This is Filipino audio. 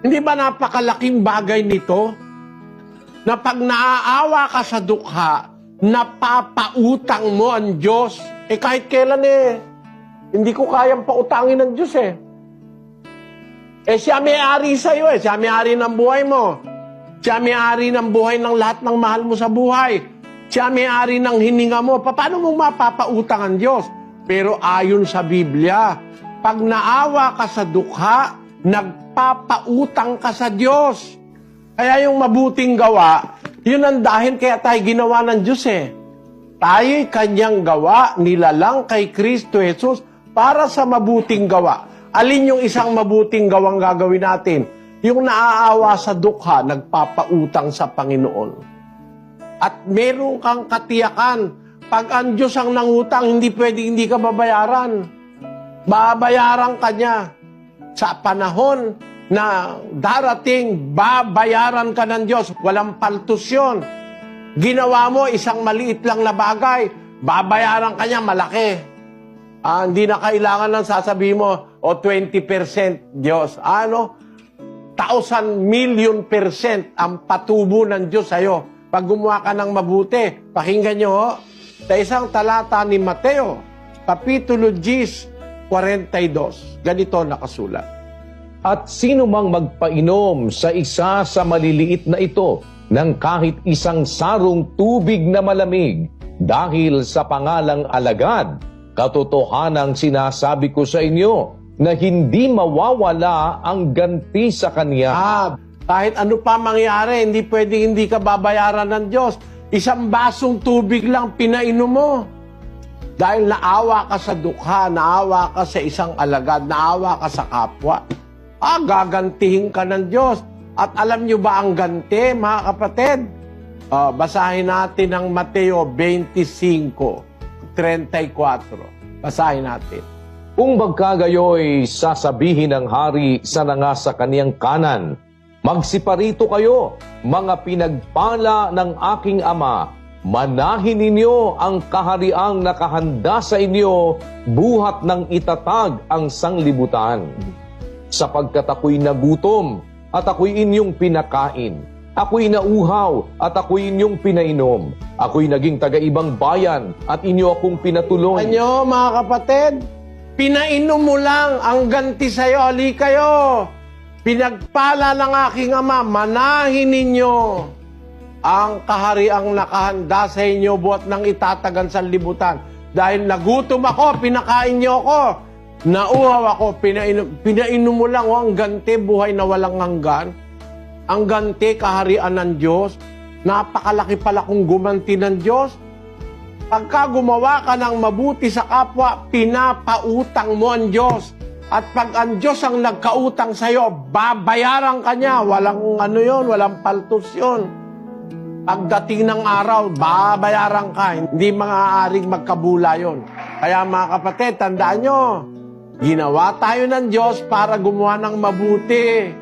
Hindi ba napakalaking bagay nito? Na pag naaawa ka sa dukha, napapautang mo ang Diyos. Kahit kailan hindi ko kayang pautangin ng Diyos siya may-ari sa'yo siya may-ari ng buhay mo. Siya may-ari ng buhay ng lahat ng mahal mo sa buhay. Siya may-ari ng hininga mo. Paano mo mapapautang ang Diyos? Pero ayon sa Biblia, pag naawa ka sa dukha, nagpapautang ka sa Diyos. Kaya yung mabuting gawa, yun ang dahil kaya tayo ginawa ng Diyos Tayo'y kanyang gawa, nilalang kay Kristo Jesus para sa mabuting gawa. Alin yung isang mabuting gawang gagawin natin? Yung naaawa sa dukha, nagpapautang sa Panginoon. At meron kang katiyakan, pag ang Diyos ang nangutang, hindi pwedeng hindi ka babayaran. Babayaran ka niya. Sa panahon na darating, babayaran ka ng Diyos. Walang paltos yun. Ginawa mo isang maliit lang na bagay, babayaran ka niya malaki. Hindi na kailangan ng sasabihin mo, 20% Diyos. 1,000,000,000% ang patubo ng Diyos sa'yo. Pag gumawa ka ng mabuti, pakinggan nyo sa isang talata ni Mateo, Kapitulo 10:42. Ganito nakasulat. At sino mang magpainom sa isa sa maliliit na ito ng kahit isang sarong tubig na malamig dahil sa pangalang alagad, katotohanang sinasabi ko sa inyo na hindi mawawala ang ganti sa kanya. Kahit ano pa mangyari, hindi pwedeng hindi ka babayaran ng Diyos. Isang basong tubig lang pinainom mo. Dahil naawa ka sa dukha, naawa ka sa isang alagad, naawa ka sa kapwa. Gagantihin ka ng Diyos. At alam nyo ba ang ganti, mga kapatid? Basahin natin ang Mateo 25:34. Basahin natin. Kung magkagayoy, sasabihin ng hari sa nangasa kaniyang kanan, magsiparito kayo, mga pinagpala ng aking ama, manahin ninyo ang kahariang nakahanda sa inyo, buhat ng itatag ang sanglibutan. Sapagkat ako'y nagutom, at ako'y inyong pinakain. Ako'y nauhaw, at ako'y inyong pinainom. Ako'y naging taga-ibang bayan, at inyo akong pinatuloy. Anyo, mga kapatid, pinainom mo lang ang ganti sa'yo. Ali kayo. Pinagpala ng aking ama, manahin ninyo ang kahariang nakahanda sa inyo, buhat ng itatagan sa libutan. Dahil nagutom ako, pinakain niyo ako. Nauhaw ako, pinainom mo lang ang ganti, buhay na walang hanggan. Ang ganti, kaharian ng Diyos. Napakalaki pala kung gumanti ng Diyos. Pagka gumawa ka ng mabuti sa kapwa, pinapautang mo ang Diyos. At pag ang Diyos ang nagkautang sa'yo, babayaran ka niya. Walang walang paltos yun. Pagdating ng araw, babayaran ka. Hindi maaaring magkabula yun. Kaya mga kapatid, tandaan nyo, ginawa tayo ng Diyos para gumawa ng mabuti.